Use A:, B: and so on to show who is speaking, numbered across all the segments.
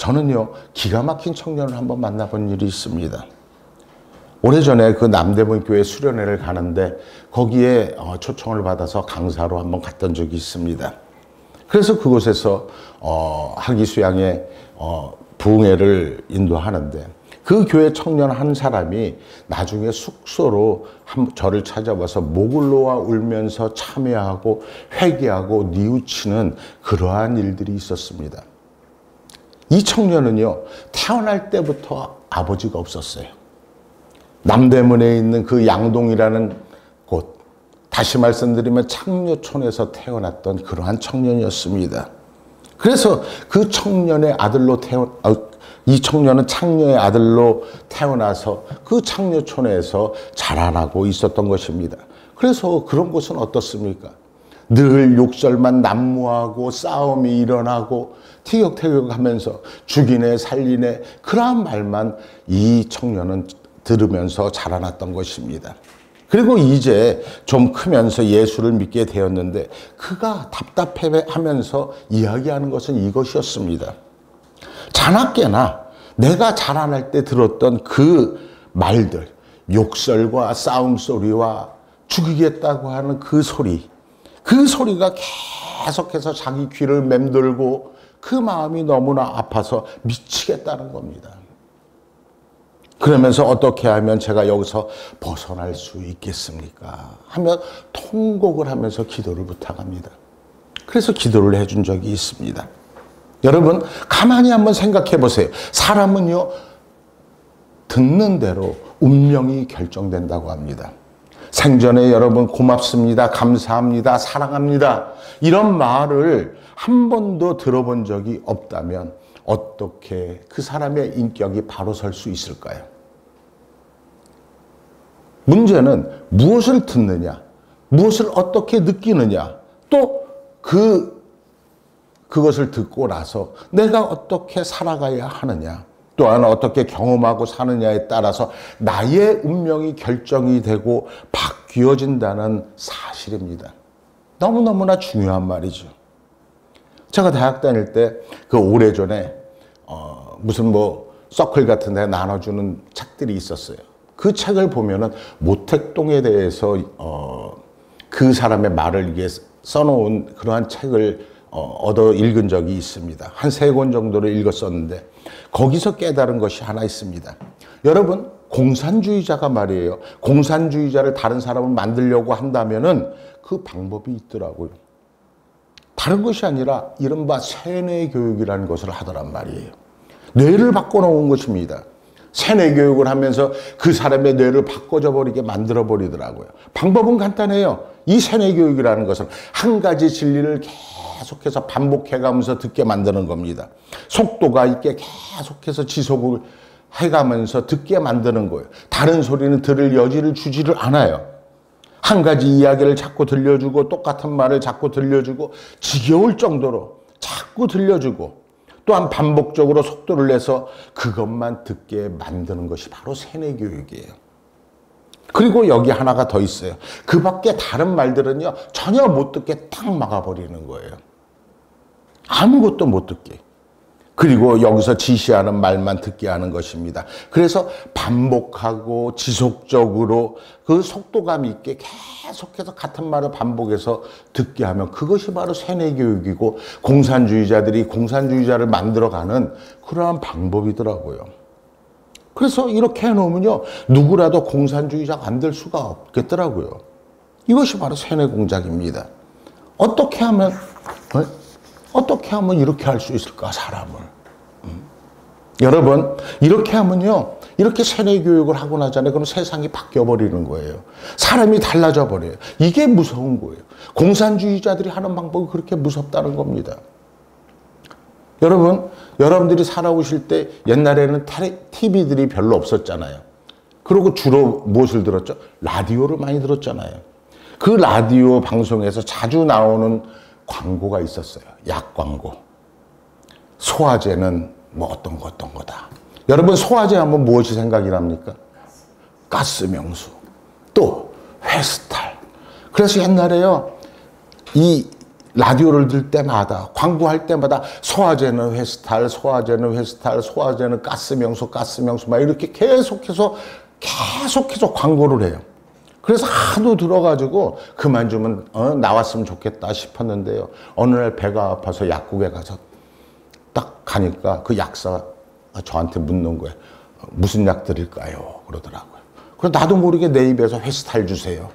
A: 저는요, 기가 막힌 청년을 한번 만나본 일이 있습니다. 오래전에 그 남대문 교회 수련회를 가는데 거기에 초청을 받아서 강사로 한번 갔던 적이 있습니다. 그래서 그곳에서 학위 수양의 부흥회를 인도하는데 그 교회 청년 한 사람이 나중에 숙소로 저를 찾아와서 목을 놓아 울면서 참회하고 회개하고 뉘우치는 그러한 일들이 있었습니다. 이 청년은요, 태어날 때부터 아버지가 없었어요. 남대문에 있는 그 양동이라는 곳, 다시 말씀드리면 창녀촌에서 태어났던 그러한 청년이었습니다. 그래서 그 청년의 아들로 이 청년은 창녀의 아들로 태어나서 그 창녀촌에서 자라나고 있었던 것입니다. 그래서 그런 곳은 어떻습니까? 늘 욕설만 난무하고 싸움이 일어나고 티격태격하면서 죽이네 살리네 그러한 말만 이 청년은 들으면서 자라났던 것입니다. 그리고 이제 좀 크면서 예수를 믿게 되었는데 그가 답답해하면서 이야기하는 것은 이것이었습니다. 자나깨나 내가 자라날 때 들었던 그 말들, 욕설과 싸움 소리와 죽이겠다고 하는 그 소리가 계속해서 자기 귀를 맴돌고 그 마음이 너무나 아파서 미치겠다는 겁니다. 그러면서 어떻게 하면 제가 여기서 벗어날 수 있겠습니까? 하며 통곡을 하면서 기도를 부탁합니다. 그래서 기도를 해준 적이 있습니다. 여러분, 가만히 한번 생각해 보세요. 사람은요, 듣는 대로 운명이 결정된다고 합니다. 생전에 여러분 고맙습니다, 감사합니다, 사랑합니다 이런 말을 한 번도 들어본 적이 없다면 어떻게 그 사람의 인격이 바로 설 수 있을까요? 문제는 무엇을 듣느냐, 무엇을 어떻게 느끼느냐, 또 그것을 듣고 나서 내가 어떻게 살아가야 하느냐, 또한 어떻게 경험하고 사느냐에 따라서 나의 운명이 결정이 되고 바뀌어진다는 사실입니다. 너무너무나 중요한 말이죠. 제가 대학 다닐 때 그 오래전에 무슨 서클 같은 데 나눠주는 책들이 있었어요. 그 책을 보면은 모택동에 대해서 그 사람의 말을 이게 써놓은 그러한 책을 얻어 읽은 적이 있습니다. 한 3권 정도를 읽었었는데 거기서 깨달은 것이 하나 있습니다. 여러분, 공산주의자가 말이에요. 공산주의자를 다른 사람을 만들려고 한다면은 그 방법이 있더라고요. 다른 것이 아니라 이른바 세뇌 교육이라는 것을 하더란 말이에요. 뇌를 바꿔놓은 것입니다. 세뇌 교육을 하면서 그 사람의 뇌를 바꿔져 버리게 만들어 버리더라고요. 방법은 간단해요. 이 세뇌 교육이라는 것은 한 가지 진리를 계속해서 반복해가면서 듣게 만드는 겁니다. 속도가 있게 계속해서 지속을 해가면서 듣게 만드는 거예요. 다른 소리는 들을 여지를 주지를 않아요. 한 가지 이야기를 자꾸 들려주고 똑같은 말을 자꾸 들려주고 지겨울 정도로 자꾸 들려주고 또한 반복적으로 속도를 내서 그것만 듣게 만드는 것이 바로 세뇌 교육이에요. 그리고 여기 하나가 더 있어요. 그 밖에 다른 말들은요, 전혀 못 듣게 딱 막아버리는 거예요. 아무것도 못 듣게. 그리고 여기서 지시하는 말만 듣게 하는 것입니다. 그래서 반복하고 지속적으로 그 속도감 있게 계속해서 같은 말을 반복해서 듣게 하면 그것이 바로 세뇌 교육이고 공산주의자들이 공산주의자를 만들어가는 그러한 방법이더라고요. 그래서 이렇게 해놓으면요, 누구라도 공산주의자가 안 될 수가 없겠더라고요. 이것이 바로 세뇌 공작입니다. 어떻게 하면 이렇게 할 수 있을까, 사람을? 여러분, 이렇게 하면요, 이렇게 세뇌 교육을 하고 나잖아요. 그럼 세상이 바뀌어버리는 거예요. 사람이 달라져 버려요. 이게 무서운 거예요. 공산주의자들이 하는 방법이 그렇게 무섭다는 겁니다. 여러분, 여러분들이 살아오실 때 옛날에는 TV들이 별로 없었잖아요. 그리고 주로 무엇을 들었죠? 라디오를 많이 들었잖아요. 그 라디오 방송에서 자주 나오는 광고가 있었어요. 약 광고. 소화제는 어떤 거다. 여러분, 소화제 하면 무엇이 생각이 납니까? 가스명수. 또 회스탈. 그래서 옛날에요, 이 라디오를 들 때마다, 광고할 때마다 소화제는 회스탈, 소화제는 회스탈, 소화제는 가스명수, 가스명수 막 이렇게 계속해서 광고를 해요. 그래서 하도 들어가지고 그만 좀 나왔으면 좋겠다 싶었는데요. 어느 날 배가 아파서 약국에 가서 딱 가니까 그 약사가 저한테 묻는 거예요. 무슨 약 드릴까요? 그러더라고요. 그래서 나도 모르게 내 입에서 회스탈 주세요.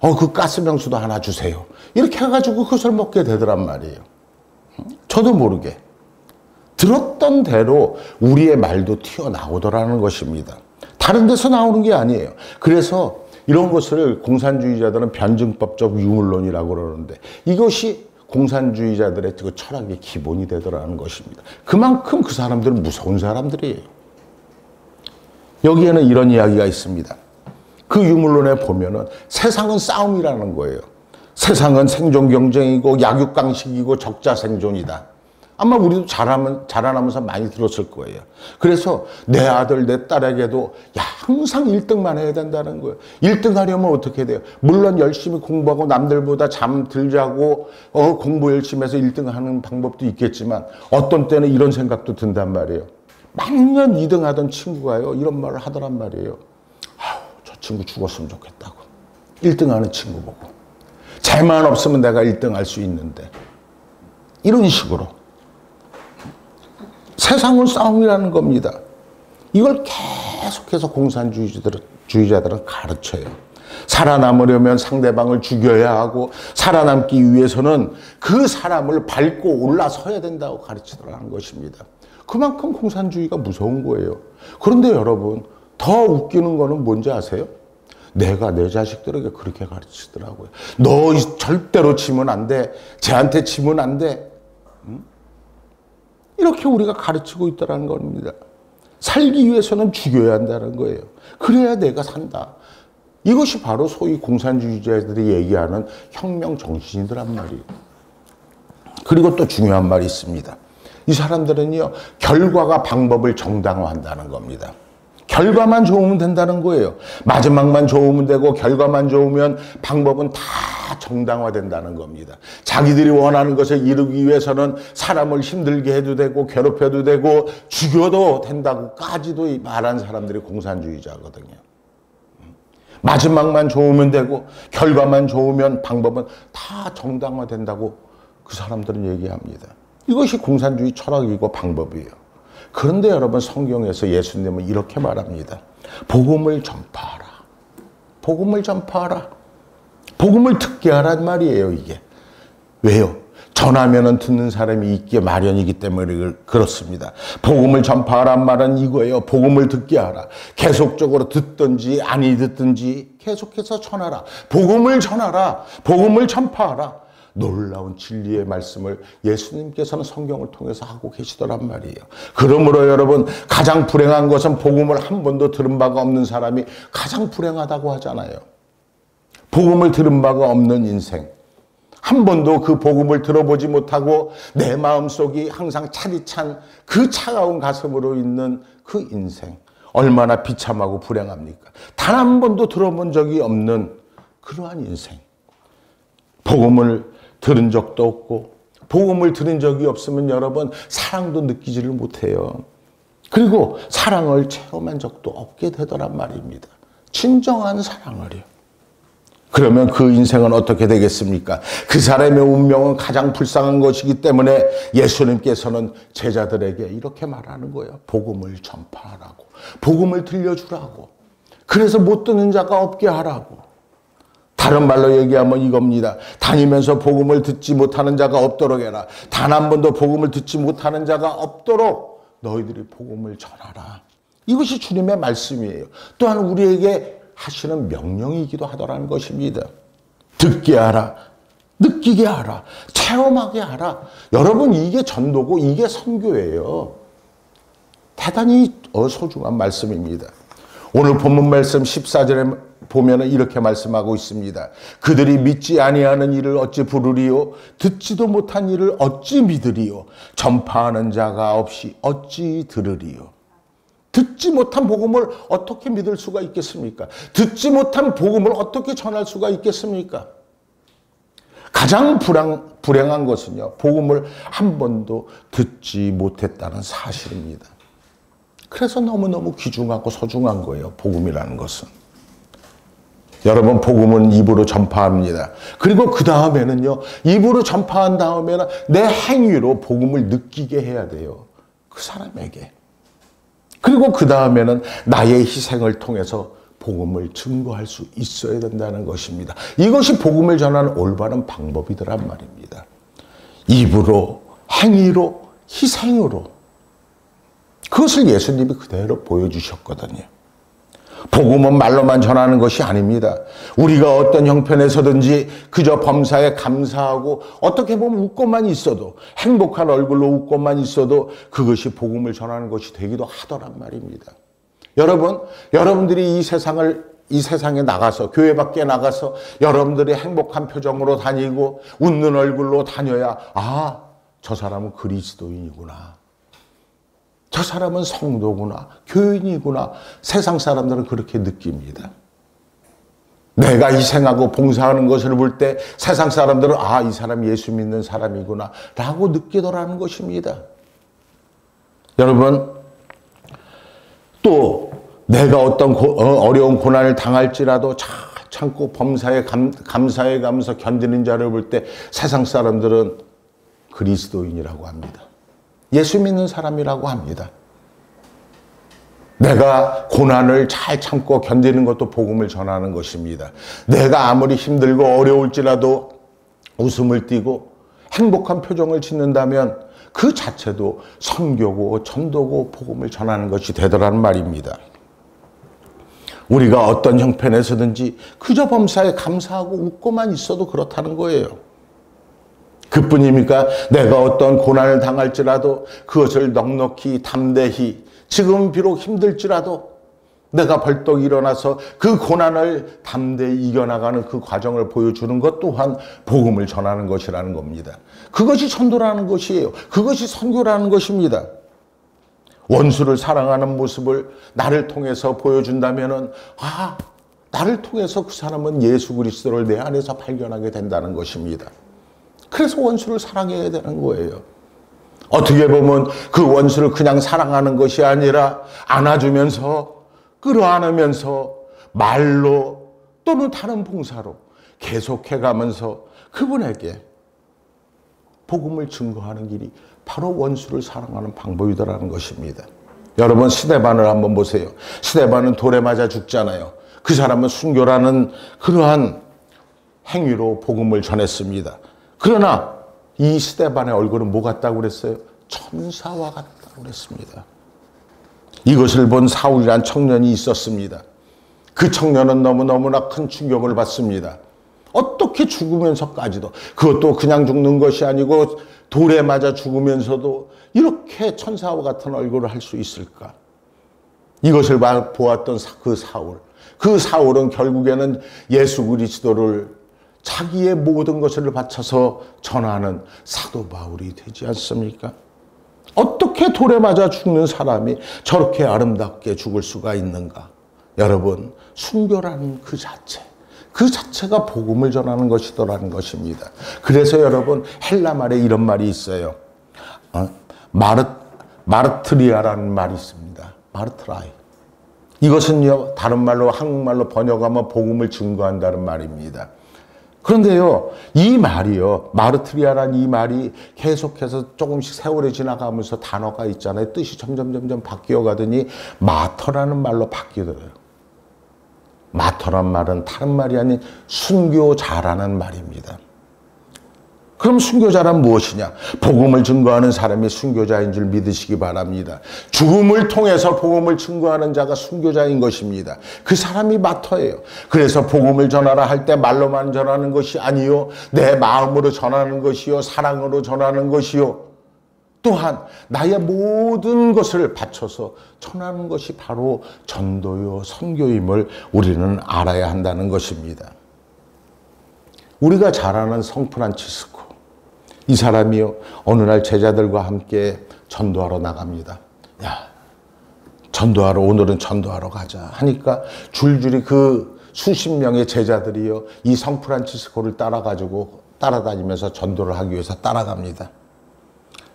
A: 그 가스명수도 하나 주세요. 이렇게 해가지고 그것을 먹게 되더란 말이에요. 저도 모르게. 들었던 대로 우리의 말도 튀어나오더라는 것입니다. 다른 데서 나오는 게 아니에요. 그래서 이런 것을 공산주의자들은 변증법적 유물론이라고 그러는데 이것이 공산주의자들의 그 철학의 기본이 되더라는 것입니다. 그만큼 그 사람들은 무서운 사람들이에요. 여기에는 이런 이야기가 있습니다. 그 유물론에 보면은 세상은 싸움이라는 거예요. 세상은 생존 경쟁이고 약육강식이고 적자 생존이다. 아마 우리도 자라나면서 많이 들었을 거예요. 그래서 내 아들, 내 딸에게도 항상 1등만 해야 된다는 거예요. 1등 하려면 어떻게 돼요? 물론 열심히 공부하고 남들보다 잠들 자고 공부 열심히 해서 1등 하는 방법도 있겠지만 어떤 때는 이런 생각도 든단 말이에요. 만년 2등 하던 친구가요, 이런 말을 하더란 말이에요. 저 친구 죽었으면 좋겠다고. 1등 하는 친구 보고. 쟤만 없으면 내가 1등 할 수 있는데. 이런 식으로. 세상은 싸움이라는 겁니다. 이걸 계속해서 공산주의자들은 가르쳐요. 살아남으려면 상대방을 죽여야 하고 살아남기 위해서는 그 사람을 밟고 올라서야 된다고 가르치더라는 것입니다. 그만큼 공산주의가 무서운 거예요. 그런데 여러분, 더 웃기는 거는 뭔지 아세요? 내가 내 자식들에게 그렇게 가르치더라고요. 너 절대로 치면 안 돼. 쟤한테 치면 안 돼. 이렇게 우리가 가르치고 있다는 겁니다. 살기 위해서는 죽여야 한다는 거예요. 그래야 내가 산다. 이것이 바로 소위 공산주의자들이 얘기하는 혁명 정신이더란 말이에요. 그리고 또 중요한 말이 있습니다. 이 사람들은요, 결과가 방법을 정당화한다는 겁니다. 결과만 좋으면 된다는 거예요. 마지막만 좋으면 되고 결과만 좋으면 방법은 다 정당화된다는 겁니다. 자기들이 원하는 것을 이루기 위해서는 사람을 힘들게 해도 되고 괴롭혀도 되고 죽여도 된다고까지도 말한 사람들이 공산주의자거든요. 마지막만 좋으면 되고 결과만 좋으면 방법은 다 정당화된다고 그 사람들은 얘기합니다. 이것이 공산주의 철학이고 방법이에요. 그런데 여러분, 성경에서 예수님은 이렇게 말합니다. 복음을 전파하라. 복음을 전파하라. 복음을 듣게 하란 말이에요, 이게. 왜요? 전하면은 듣는 사람이 있기에 마련이기 때문에 그렇습니다. 복음을 전파하란 말은 이거예요. 복음을 듣게 하라. 계속적으로 듣든지 아니 듣든지 계속해서 전하라. 복음을 전하라. 복음을 전파하라. 놀라운 진리의 말씀을 예수님께서는 성경을 통해서 하고 계시더란 말이에요. 그러므로 여러분, 가장 불행한 것은 복음을 한 번도 들은 바가 없는 사람이 가장 불행하다고 하잖아요. 복음을 들은 바가 없는 인생. 한 번도 그 복음을 들어보지 못하고 내 마음속이 항상 차디찬 그 차가운 가슴으로 있는 그 인생. 얼마나 비참하고 불행합니까? 단 한 번도 들어본 적이 없는 그러한 인생. 복음을 들은 적도 없고 복음을 들은 적이 없으면 여러분, 사랑도 느끼지를 못해요. 그리고 사랑을 체험한 적도 없게 되더란 말입니다. 진정한 사랑을요. 그러면 그 인생은 어떻게 되겠습니까? 그 사람의 운명은 가장 불쌍한 것이기 때문에 예수님께서는 제자들에게 이렇게 말하는 거예요. 복음을 전파하라고. 복음을 들려주라고. 그래서 못 듣는 자가 없게 하라고. 다른 말로 얘기하면 이겁니다. 다니면서 복음을 듣지 못하는 자가 없도록 해라. 단 한 번도 복음을 듣지 못하는 자가 없도록 너희들이 복음을 전하라. 이것이 주님의 말씀이에요. 또한 우리에게 하시는 명령이기도 하더라는 것입니다. 듣게 하라. 느끼게 하라. 체험하게 하라. 여러분, 이게 전도고 이게 선교예요. 대단히 소중한 말씀입니다. 오늘 본문 말씀 14절에 보면 이렇게 말씀하고 있습니다. 그들이 믿지 아니하는 일을 어찌 부르리요? 듣지도 못한 일을 어찌 믿으리요? 전파하는 자가 없이 어찌 들으리요? 듣지 못한 복음을 어떻게 믿을 수가 있겠습니까? 듣지 못한 복음을 어떻게 전할 수가 있겠습니까? 가장 불행한 것은요, 복음을 한 번도 듣지 못했다는 사실입니다. 그래서 너무너무 귀중하고 소중한 거예요, 복음이라는 것은. 여러분, 복음은 입으로 전파합니다. 그리고 그 다음에는요, 입으로 전파한 다음에는 내 행위로 복음을 느끼게 해야 돼요, 그 사람에게. 그리고 그 다음에는 나의 희생을 통해서 복음을 증거할 수 있어야 된다는 것입니다. 이것이 복음을 전하는 올바른 방법이더란 말입니다. 입으로, 행위로, 희생으로. 그것을 예수님이 그대로 보여주셨거든요. 복음은 말로만 전하는 것이 아닙니다. 우리가 어떤 형편에서든지 그저 범사에 감사하고 어떻게 보면 웃고만 있어도, 행복한 얼굴로 웃고만 있어도 그것이 복음을 전하는 것이 되기도 하더란 말입니다. 여러분들이 이 세상에 나가서, 교회 밖에 나가서 여러분들이 행복한 표정으로 다니고 웃는 얼굴로 다녀야, 아, 저 사람은 그리스도인이구나, 저 사람은 성도구나, 교인이구나, 세상 사람들은 그렇게 느낍니다. 내가 희생하고 봉사하는 것을 볼 때 세상 사람들은, 아, 이 사람 예수 믿는 사람이구나 라고 느끼더라는 것입니다. 여러분, 또 내가 어떤 어려운 고난을 당할지라도 잘 참고 범사에 감사해 가면서 견디는 자를 볼 때 세상 사람들은 그리스도인이라고 합니다. 예수 믿는 사람이라고 합니다. 내가 고난을 잘 참고 견디는 것도 복음을 전하는 것입니다. 내가 아무리 힘들고 어려울지라도 웃음을 띠고 행복한 표정을 짓는다면 그 자체도 선교고 전도고 복음을 전하는 것이 되더라는 말입니다. 우리가 어떤 형편에서든지 그저 범사에 감사하고 웃고만 있어도 그렇다는 거예요. 그뿐입니까? 내가 어떤 고난을 당할지라도 그것을 넉넉히 담대히, 지금 비록 힘들지라도 내가 벌떡 일어나서 그 고난을 담대히 이겨나가는 그 과정을 보여주는 것 또한 복음을 전하는 것이라는 겁니다. 그것이 전도라는 것이에요. 그것이 선교라는 것입니다. 원수를 사랑하는 모습을 나를 통해서 보여준다면은, 아, 나를 통해서 그 사람은 예수 그리스도를 내 안에서 발견하게 된다는 것입니다. 그래서 원수를 사랑해야 되는 거예요. 어떻게 보면 그 원수를 그냥 사랑하는 것이 아니라 안아주면서, 끌어안으면서, 말로 또는 다른 봉사로 계속해가면서 그분에게 복음을 증거하는 길이 바로 원수를 사랑하는 방법이더라는 것입니다. 여러분, 스데반을 한번 보세요. 스데반은 돌에 맞아 죽잖아요. 그 사람은 순교라는 그러한 행위로 복음을 전했습니다. 그러나 이 스데반의 얼굴은 뭐 같다고 그랬어요? 천사와 같다고 그랬습니다. 이것을 본 사울이란 청년이 있었습니다. 그 청년은 너무너무나 큰 충격을 받습니다. 어떻게 죽으면서까지도, 그것도 그냥 죽는 것이 아니고 돌에 맞아 죽으면서도 이렇게 천사와 같은 얼굴을 할 수 있을까? 이것을 보았던 그 사울은 결국에는 예수 그리스도를 자기의 모든 것을 바쳐서 전하는 사도 바울이 되지 않습니까? 어떻게 돌에 맞아 죽는 사람이 저렇게 아름답게 죽을 수가 있는가? 여러분, 순교라는 그 자체가 복음을 전하는 것이더라는 것입니다. 그래서 여러분, 헬라 말에 이런 말이 있어요. 마르트리아라는 말이 있습니다. 마르트라이. 이것은요, 다른 말로, 한국말로 번역하면 복음을 증거한다는 말입니다. 그런데요, 이 말이요, 마르트리아라는 이 말이 계속해서 조금씩 세월이 지나가면서 단어가 있잖아요. 뜻이 점점 바뀌어 가더니 마터라는 말로 바뀌더래요. 마터란 말은 다른 말이 아닌 순교자라는 말입니다. 그럼 순교자란 무엇이냐? 복음을 증거하는 사람이 순교자인 줄 믿으시기 바랍니다. 죽음을 통해서 복음을 증거하는 자가 순교자인 것입니다. 그 사람이 마터예요. 그래서 복음을 전하라 할 때 말로만 전하는 것이 아니요, 내 마음으로 전하는 것이요, 사랑으로 전하는 것이요, 또한 나의 모든 것을 바쳐서 전하는 것이 바로 전도요, 선교임을 우리는 알아야 한다는 것입니다. 우리가 잘 아는 성프란치스코, 이 사람이요, 어느 날 제자들과 함께 전도하러 나갑니다. 야, 오늘은 전도하러 가자 하니까 줄줄이 그 수십 명의 제자들이요, 이 성프란치스코를 따라가지고 따라다니면서 전도를 하기 위해서 따라갑니다.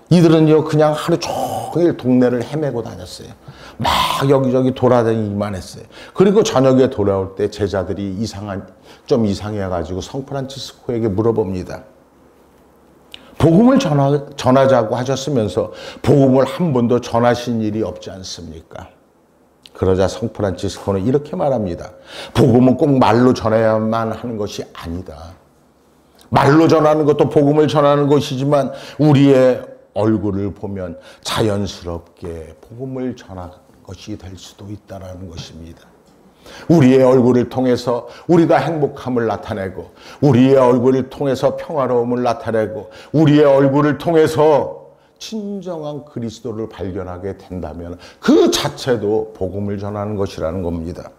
A: 이들은요 그냥 하루 종일 동네를 헤매고 다녔어요. 막 여기저기 돌아다니기만 했어요. 그리고 저녁에 돌아올 때 제자들이 좀 이상해가지고 성프란치스코에게 물어봅니다. 복음을 전하자고 하셨으면서 복음을 한 번도 전하신 일이 없지 않습니까? 그러자 성프란치스코는 이렇게 말합니다. 복음은 꼭 말로 전해야만 하는 것이 아니다. 말로 전하는 것도 복음을 전하는 것이지만 우리의 얼굴을 보면 자연스럽게 복음을 전하는 것이 될 수도 있다는 것입니다. 우리의 얼굴을 통해서 우리가 행복함을 나타내고 우리의 얼굴을 통해서 평화로움을 나타내고 우리의 얼굴을 통해서 진정한 그리스도를 발견하게 된다면 그 자체도 복음을 전하는 것이라는 겁니다.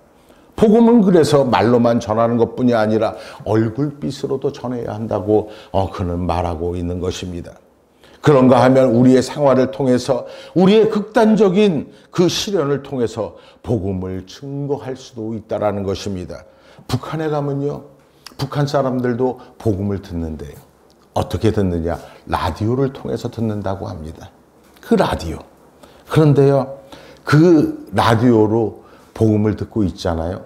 A: 복음은 그래서 말로만 전하는 것뿐이 아니라 얼굴빛으로도 전해야 한다고 그는 말하고 있는 것입니다. 그런가 하면 우리의 생활을 통해서 우리의 극단적인 그 시련을 통해서 복음을 증거할 수도 있다는 것입니다. 북한에 가면요. 북한 사람들도 복음을 듣는데요. 어떻게 듣느냐? 라디오를 통해서 듣는다고 합니다. 그 라디오. 그런데요. 그 라디오로 복음을 듣고 있잖아요.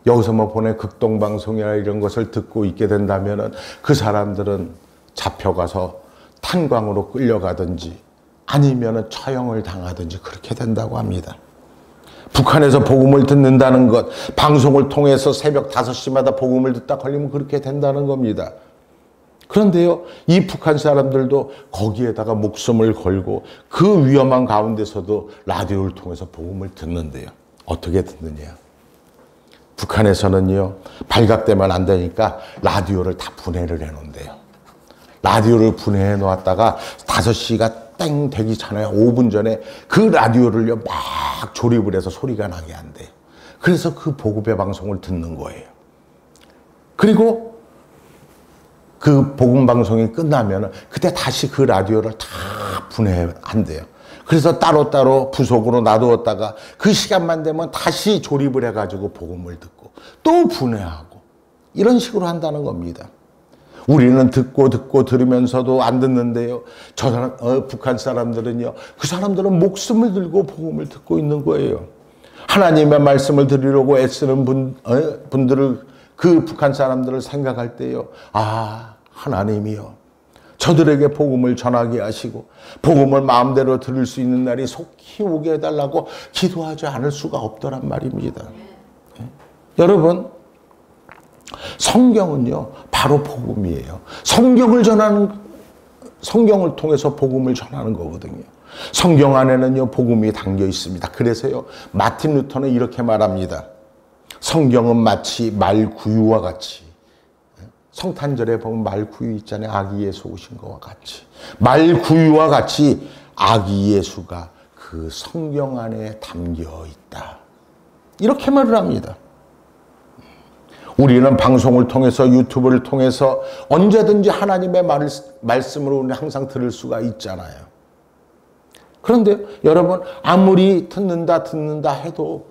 A: 여기서 뭐 보내 극동방송이나 이런 것을 듣고 있게 된다면 그 사람들은 잡혀가서 탄광으로 끌려가든지 아니면 처형을 당하든지 그렇게 된다고 합니다. 북한에서 복음을 듣는다는 것, 방송을 통해서 새벽 5시마다 복음을 듣다 걸리면 그렇게 된다는 겁니다. 그런데요, 이 북한 사람들도 거기에다가 목숨을 걸고 그 위험한 가운데서도 라디오를 통해서 복음을 듣는데요. 어떻게 듣느냐? 북한에서는요, 발각되면 안 되니까 라디오를 다 분해를 해놓은대요. 라디오를 분해해 놓았다가 5시가 땡 되기 전에 5분 전에 그 라디오를요 막 조립을 해서 소리가 나게 한대요. 그래서 그 복음의 방송을 듣는 거예요. 그리고 그 복음 방송이 끝나면 그때 다시 그 라디오를 다 분해한대요. 그래서 따로따로 부속으로 놔두었다가 그 시간만 되면 다시 조립을 해가지고 복음을 듣고 또 분해하고 이런 식으로 한다는 겁니다. 우리는 듣고 들으면서도 안 듣는데요. 북한 사람들은요. 그 사람들은 목숨을 들고 복음을 듣고 있는 거예요. 하나님의 말씀을 들으려고 애쓰는 분들을 그 북한 사람들을 생각할 때요. 아, 하나님이요. 저들에게 복음을 전하게 하시고 복음을 마음대로 들을 수 있는 날이 속히 오게 해달라고 기도하지 않을 수가 없더란 말입니다. 여러분, 성경은요, 바로 복음이에요. 성경을 통해서 복음을 전하는 거거든요. 성경 안에는요, 복음이 담겨 있습니다. 그래서요, 마틴 루터는 이렇게 말합니다. 성경은 마치 말구유와 같이, 성탄절에 보면 말구유 있잖아요. 아기 예수 오신 것과 같이. 말구유와 같이 아기 예수가 그 성경 안에 담겨 있다. 이렇게 말을 합니다. 우리는 방송을 통해서 유튜브를 통해서 언제든지 하나님의 말씀을 우리는 항상 들을 수가 있잖아요. 그런데 여러분 아무리 듣는다 해도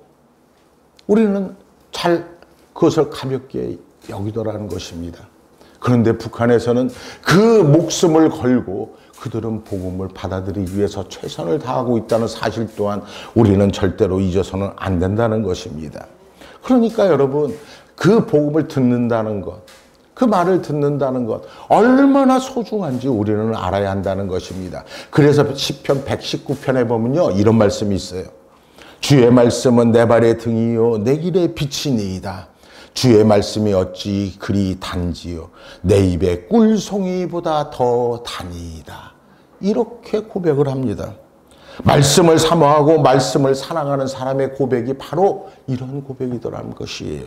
A: 우리는 잘 그것을 가볍게 여기더라는 것입니다. 그런데 북한에서는 그 목숨을 걸고 그들은 복음을 받아들이기 위해서 최선을 다하고 있다는 사실 또한 우리는 절대로 잊어서는 안 된다는 것입니다. 그러니까 여러분 그 복음을 듣는다는 것, 그 말을 듣는다는 것 얼마나 소중한지 우리는 알아야 한다는 것입니다. 그래서 시편 119편에 보면요 이런 말씀이 있어요. 주의 말씀은 내 발의 등이요 내 길의 빛이니이다. 주의 말씀이 어찌 그리 단지요 내 입에 꿀송이보다 더 다니이다. 이렇게 고백을 합니다. 말씀을 사모하고 말씀을 사랑하는 사람의 고백이 바로 이런 고백이더라는 것이에요.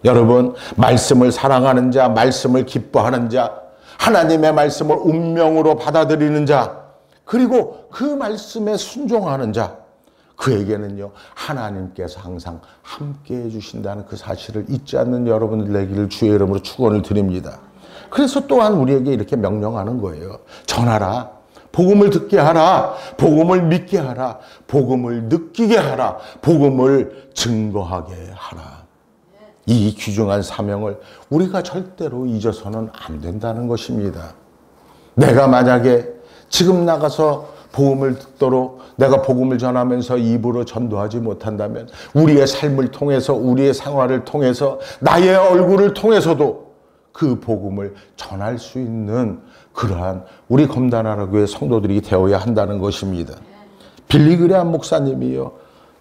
A: 여러분, 말씀을 사랑하는 자, 말씀을 기뻐하는 자, 하나님의 말씀을 운명으로 받아들이는 자, 그리고 그 말씀에 순종하는 자, 그에게는요 하나님께서 항상 함께 해주신다는 그 사실을 잊지 않는 여러분들 되기를 주의 이름으로 축원을 드립니다. 그래서 또한 우리에게 이렇게 명령하는 거예요. 전하라. 복음을 듣게 하라. 복음을 믿게 하라. 복음을 느끼게 하라. 복음을 증거하게 하라. 이 귀중한 사명을 우리가 절대로 잊어서는 안 된다는 것입니다. 내가 만약에 지금 나가서 복음을 듣도록 내가 복음을 전하면서 입으로 전도하지 못한다면 우리의 삶을 통해서 우리의 생활을 통해서 나의 얼굴을 통해서도 그 복음을 전할 수 있는 그러한 우리 검단하라 교회 성도들이 되어야 한다는 것입니다. 빌리그레암 목사님이요.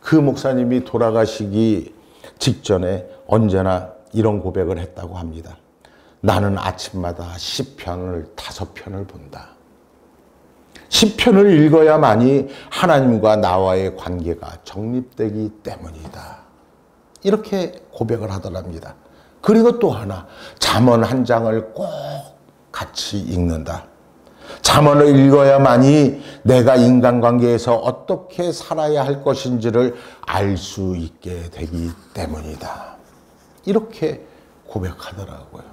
A: 그 목사님이 돌아가시기 직전에 언제나 이런 고백을 했다고 합니다. 나는 아침마다 시편을 5편을 본다. 시편을 읽어야만이 하나님과 나와의 관계가 정립되기 때문이다. 이렇게 고백을 하더랍니다. 그리고 또 하나, 잠언 한 장을 꼭 같이 읽는다. 잠언을 읽어야만이 내가 인간관계에서 어떻게 살아야 할 것인지를 알 수 있게 되기 때문이다. 이렇게 고백하더라고요.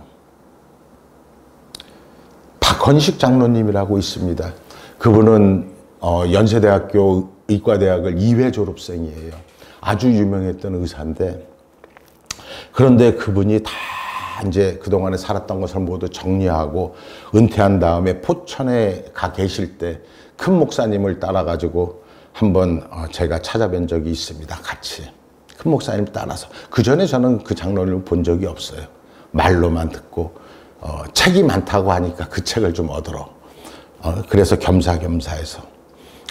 A: 박헌식 장로님이라고 있습니다. 그분은 연세대학교 의과대학을 2회 졸업생이에요. 아주 유명했던 의사인데, 그런데 그분이 다 이제 그동안에 살았던 것을 모두 정리하고 은퇴한 다음에 포천에 가 계실 때 큰 목사님을 따라가지고 한번 제가 찾아뵌 적이 있습니다. 같이. 큰 목사님 따라서. 그 전에 저는 그 장로님을 본 적이 없어요. 말로만 듣고 책이 많다고 하니까 그 책을 좀 얻으러. 그래서 겸사겸사해서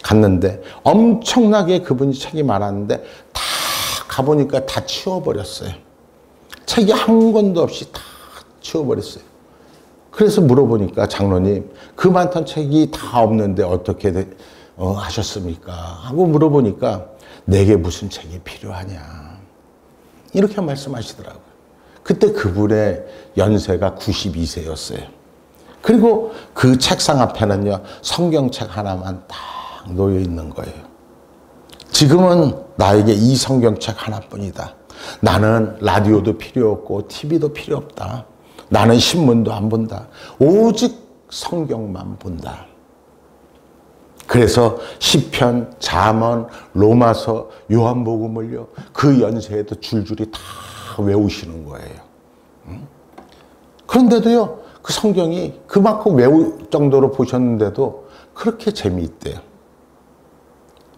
A: 갔는데 엄청나게 그분이 책이 많았는데 다 가보니까 다 치워버렸어요. 책이 한 권도 없이 다 치워버렸어요. 그래서 물어보니까 장로님, 그 많던 책이 다 없는데 어떻게 하셨습니까? 하고 물어보니까 내게 무슨 책이 필요하냐. 이렇게 말씀하시더라고요. 그때 그분의 연세가 92세였어요. 그리고 그 책상 앞에는요, 성경책 하나만 딱 놓여 있는 거예요. 지금은 나에게 이 성경책 하나뿐이다. 나는 라디오도 필요 없고 TV도 필요 없다. 나는 신문도 안 본다. 오직 성경만 본다. 그래서 시편, 잠언, 로마서, 요한복음을요, 그 연세에도 줄줄이 다 외우시는 거예요. 그런데도요, 그 성경이 그만큼 외울 정도로 보셨는데도 그렇게 재미있대요.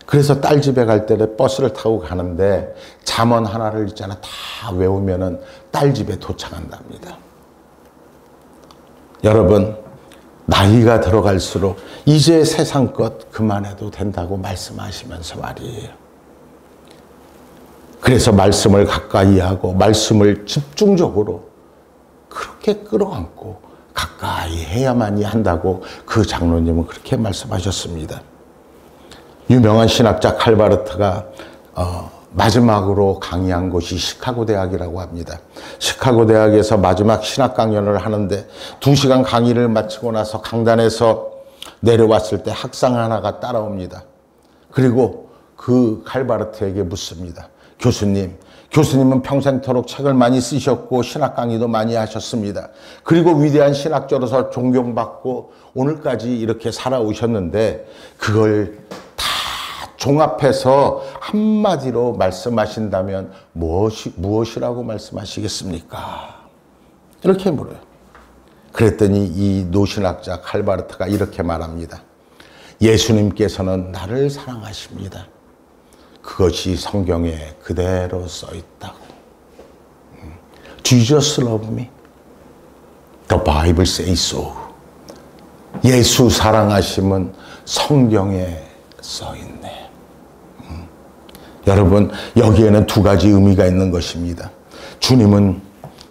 A: 그래서 딸 집에 갈 때는 버스를 타고 가는데 잠언 하나를 있잖아 다 외우면은 딸 집에 도착한답니다. 여러분, 나이가 들어갈수록 이제 세상 것 그만해도 된다고 말씀하시면서 말이에요. 그래서 말씀을 가까이 하고 말씀을 집중적으로 그렇게 끌어안고 가까이 해야만이 한다고 그 장로님은 그렇게 말씀하셨습니다. 유명한 신학자 칼바르트가 마지막으로 강의한 곳이 시카고 대학이라고 합니다. 시카고 대학에서 마지막 신학 강연을 하는데 2시간 강의를 마치고 나서 강단에서 내려왔을 때 학생 하나가 따라옵니다. 그리고 그 칼바르트에게 묻습니다. 교수님은 평생토록 책을 많이 쓰셨고 신학 강의도 많이 하셨습니다. 그리고 위대한 신학자로서 존경받고 오늘까지 이렇게 살아오셨는데 그걸 다 종합해서 한마디로 말씀하신다면 무엇이라고 말씀하시겠습니까? 이렇게 물어요. 그랬더니 이 노신학자 칼바르트가 이렇게 말합니다. 예수님께서는 나를 사랑하십니다. 그것이 성경에 그대로 써 있다고. Jesus love me. The Bible says so. 예수 사랑하심은 성경에 써 있네. 여러분, 여기에는 2가지 의미가 있는 것입니다. 주님은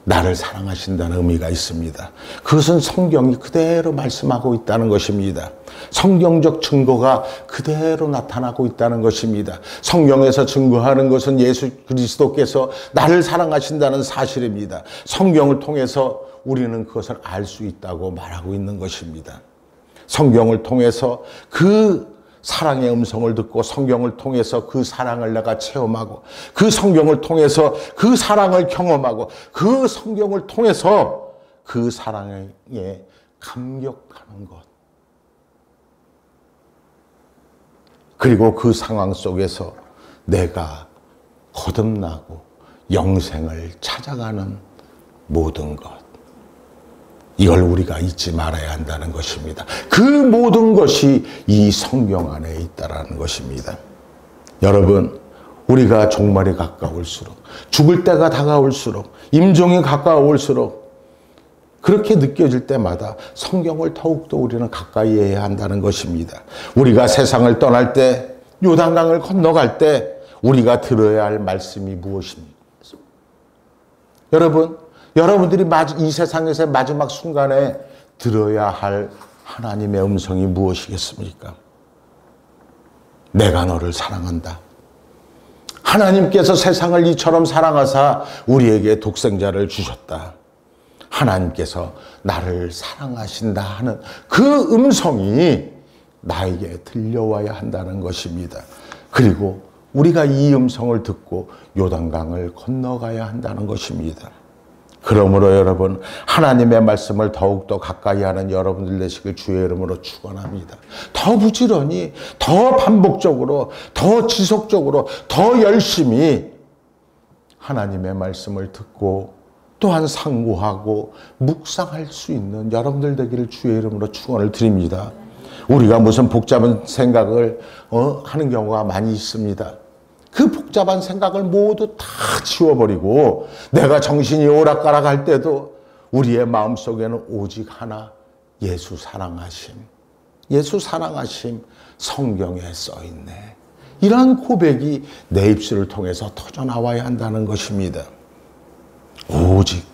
A: 나를 사랑하신다는 의미가 있습니다. 그것은 성경이 그대로 말씀하고 있다는 것입니다. 성경적 증거가 그대로 나타나고 있다는 것입니다. 성경에서 증거하는 것은 예수 그리스도께서 나를 사랑하신다는 사실입니다. 성경을 통해서 우리는 그것을 알 수 있다고 말하고 있는 것입니다. 성경을 통해서 그 사랑의 음성을 듣고 성경을 통해서 그 사랑을 내가 체험하고 그 성경을 통해서 그 사랑을 경험하고 그 성경을 통해서 그 사랑에 감격하는 것. 그리고 그 상황 속에서 내가 거듭나고 영생을 찾아가는 모든 것. 이걸 우리가 잊지 말아야 한다는 것입니다. 그 모든 것이 이 성경 안에 있다는 것입니다. 여러분, 우리가 종말이 가까울수록, 죽을 때가 다가올수록, 임종이 가까울수록 그렇게 느껴질 때마다 성경을 더욱더 우리는 가까이 해야 한다는 것입니다. 우리가 세상을 떠날 때, 요단강을 건너갈 때 우리가 들어야 할 말씀이 무엇입니까? 여러분들이 이 세상에서의 마지막 순간에 들어야 할 하나님의 음성이 무엇이겠습니까? 내가 너를 사랑한다. 하나님께서 세상을 이처럼 사랑하사 우리에게 독생자를 주셨다. 하나님께서 나를 사랑하신다 하는 그 음성이 나에게 들려와야 한다는 것입니다. 그리고 우리가 이 음성을 듣고 요단강을 건너가야 한다는 것입니다. 그러므로 여러분, 하나님의 말씀을 더욱더 가까이 하는 여러분들 되시길 주의 이름으로 축원합니다. 더 부지런히, 더 반복적으로, 더 지속적으로, 더 열심히 하나님의 말씀을 듣고 또한 상고하고 묵상할 수 있는 여러분들 되기를 주의 이름으로 축원을 드립니다. 우리가 무슨 복잡한 생각을 하는 경우가 많이 있습니다. 그 복잡한 생각을 모두 다 지워버리고 내가 정신이 오락가락할 때도 우리의 마음속에는 오직 하나, 예수 사랑하심. 예수 사랑하심 성경에 써있네. 이러한 고백이 내 입술을 통해서 터져나와야 한다는 것입니다. 오직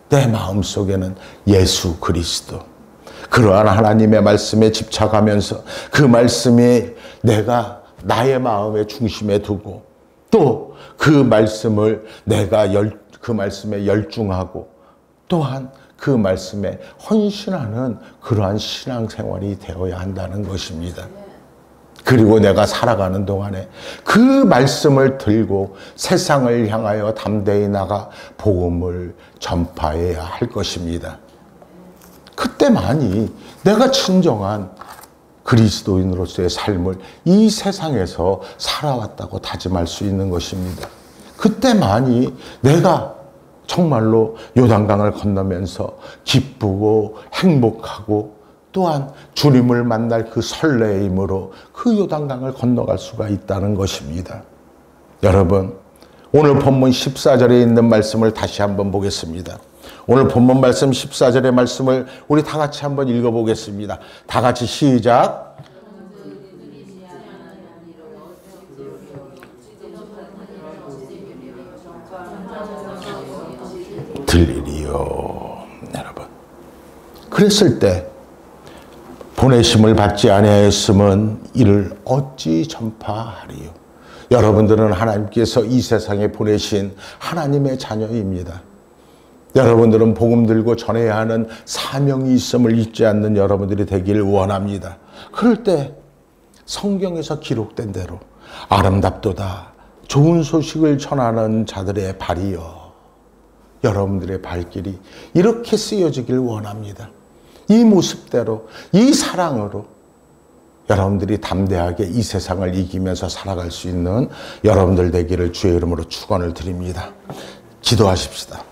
A: 내 마음속에는 예수 그리스도. 그러한 하나님의 말씀에 집착하면서 그 말씀에 내가 나의 마음의 중심에 두고 또 그 말씀을 내가 그 말씀에 열중하고 또한 그 말씀에 헌신하는 그러한 신앙생활이 되어야 한다는 것입니다. 그리고 내가 살아가는 동안에 그 말씀을 들고 세상을 향하여 담대히 나가 복음을 전파해야 할 것입니다. 그때만이 내가 진정한 그리스도인으로서의 삶을 이 세상에서 살아왔다고 다짐할 수 있는 것입니다. 그때만이 내가 정말로 요단강을 건너면서 기쁘고 행복하고 또한 주님을 만날 그 설레임으로 그 요단강을 건너갈 수가 있다는 것입니다. 여러분, 오늘 본문 14절에 있는 말씀을 다시 한번 보겠습니다. 오늘 본문 말씀 14절의 말씀을 우리 다 같이 한번 읽어보겠습니다. 다 같이 시작. 들리리요. 여러분, 그랬을 때 보내심을 받지 아니하였으면 이를 어찌 전파하리요. 여러분들은 하나님께서 이 세상에 보내신 하나님의 자녀입니다. 여러분들은 복음 들고 전해야 하는 사명이 있음을 잊지 않는 여러분들이 되길 원합니다. 그럴 때 성경에서 기록된 대로 아름답도다 좋은 소식을 전하는 자들의 발이여, 여러분들의 발길이 이렇게 쓰여지길 원합니다. 이 모습대로, 이 사랑으로 여러분들이 담대하게 이 세상을 이기면서 살아갈 수 있는 여러분들 되기를 주의 이름으로 축원을 드립니다. 기도하십시다.